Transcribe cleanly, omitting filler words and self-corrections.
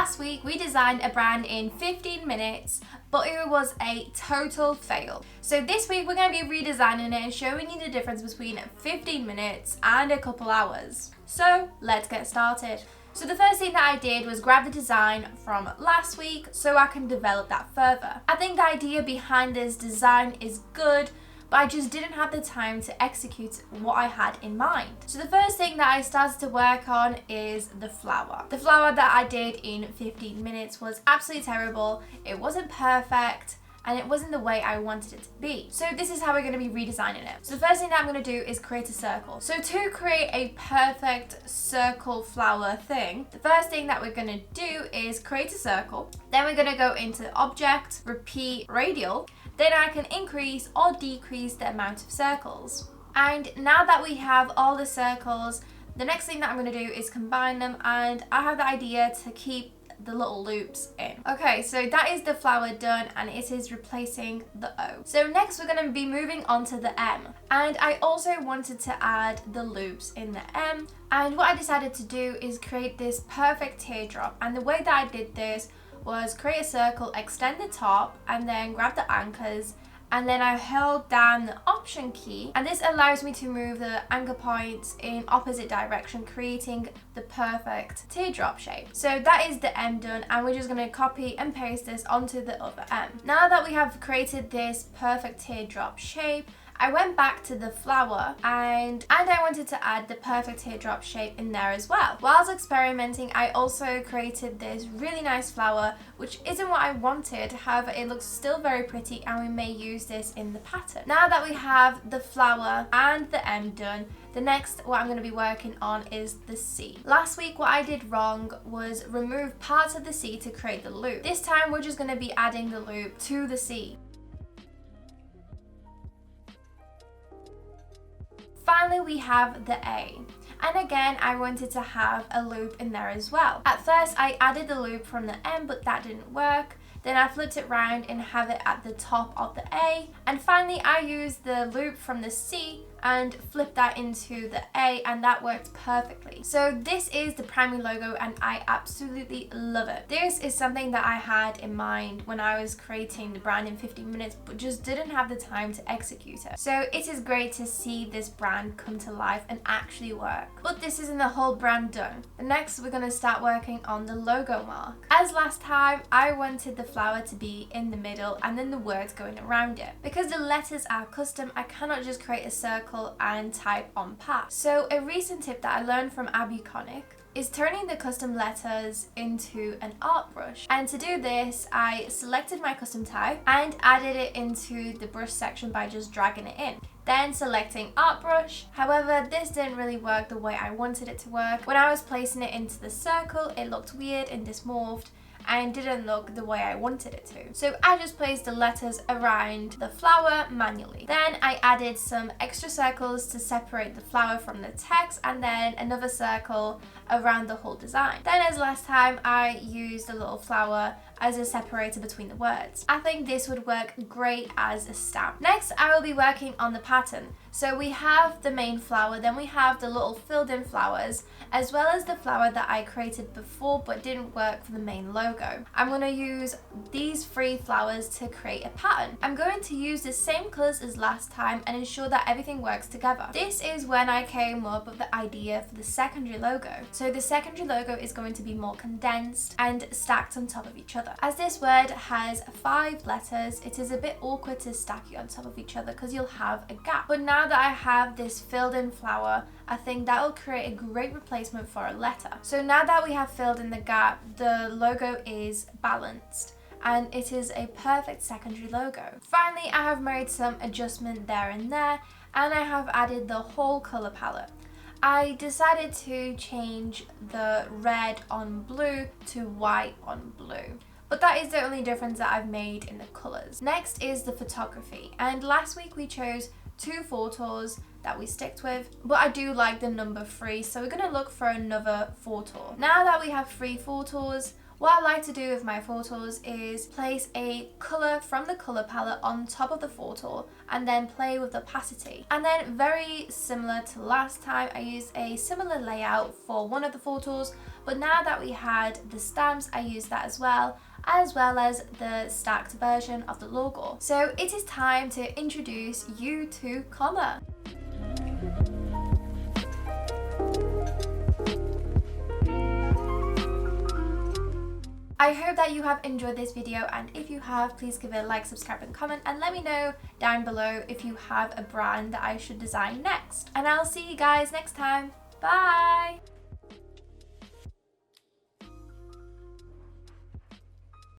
Last week we designed a brand in 15 minutes, but it was a total fail. So this week we're going to be redesigning it and showing you the difference between 15 minutes and a couple hours. So let's get started. So the first thing that I did was grab the design from last week so I can develop that further. I think the idea behind this design is good, but I just didn't have the time to execute what I had in mind. So the first thing that I started to work on is the flower. The flower that I did in 15 minutes was absolutely terrible. It wasn't perfect, and it wasn't the way I wanted it to be. So this is how we're going to be redesigning it. So the first thing that I'm going to do is create a circle. So to create a perfect circle flower thing, the first thing that we're going to do is create a circle. Then we're going to go into object, repeat radial. Then I can increase or decrease the amount of circles. And now that we have all the circles, the next thing that I'm going to do is combine them, and I have the idea to keep the little loops in. Okay, so that is the flower done, and it is replacing the O. So next we're going to be moving on to the M, and I also wanted to add the loops in the M, and what I decided to do is create this perfect teardrop. And the way that I did this was create a circle, extend the top, and then grab the anchors, and then I held down the option key, and this allows me to move the anchor points in opposite direction, creating the perfect teardrop shape. So that is the M done, and we're just going to copy and paste this onto the other M. Now that we have created this perfect teardrop shape, I went back to the flower and I wanted to add the perfect teardrop shape in there as well. Whilst experimenting, I also created this really nice flower, which isn't what I wanted. However, it looks still very pretty, and we may use this in the pattern. Now that we have the flower and the M done, the next what I'm going to be working on is the C. Last week what I did wrong was remove parts of the C to create the loop. This time we're just going to be adding the loop to the C. Finally, we have the A. And again, I wanted to have a loop in there as well. At first, I added the loop from the M, but that didn't work. Then I flipped it around and have it at the top of the A. And finally, I used the loop from the C and flipped that into the A, and that worked perfectly. So this is the primary logo, and I absolutely love it. This is something that I had in mind when I was creating the brand in 15 minutes, but just didn't have the time to execute it. So it is great to see this brand come to life and actually work. But this isn't the whole brand done. Next, we're going to start working on the logo mark. As last time, I wanted the flower to be in the middle and then the words going around it. Because the letters are custom, I cannot just create a circle and type on pass. So a recent tip that I learned from Abuconic is turning the custom letters into an art brush. And to do this, I selected my custom type and added it into the brush section by just dragging it in. Then selecting art brush. However, this didn't really work the way I wanted it to work. When I was placing it into the circle, it looked weird and dysmorphed and didn't look the way I wanted it to. So I just placed the letters around the flower manually. Then I added some extra circles to separate the flower from the text, and then another circle around the whole design. Then, as last time, I used a little flower as a separator between the words. I think this would work great as a stamp. Next, I will be working on the pattern. So we have the main flower, then we have the little filled in flowers, as well as the flower that I created before but didn't work for the main logo. I'm going to use these 3 flowers to create a pattern. I'm going to use the same colors as last time and ensure that everything works together. This is when I came up with the idea for the secondary logo. So the secondary logo is going to be more condensed and stacked on top of each other. As this word has 5 letters, it is a bit awkward to stack it on top of each other because you'll have a gap. But now that I have this filled in flower, I think that will create a great replacement for a letter. So now that we have filled in the gap, the logo is balanced and it is a perfect secondary logo. Finally, I have made some adjustment there and there, and I have added the whole color palette. I decided to change the red on blue to white on blue. But that is the only difference that I've made in the colors. Next is the photography, and last week we chose 2 photos that we sticked with, but I do like the number 3, so we're going to look for another photo. Now that we have 3 photos, what I like to do with my photos is place a colour from the colour palette on top of the photo and then play with opacity. And then, very similar to last time, I used a similar layout for one of the photos, but but now that we had the stamps, I used that as well as the stacked version of the logo. So it is time to introduce you to colour. I hope that you have enjoyed this video, and if you have, please give it a like, subscribe and comment, and let me know down below if you have a brand that I should design next. And I'll see you guys next time. Bye!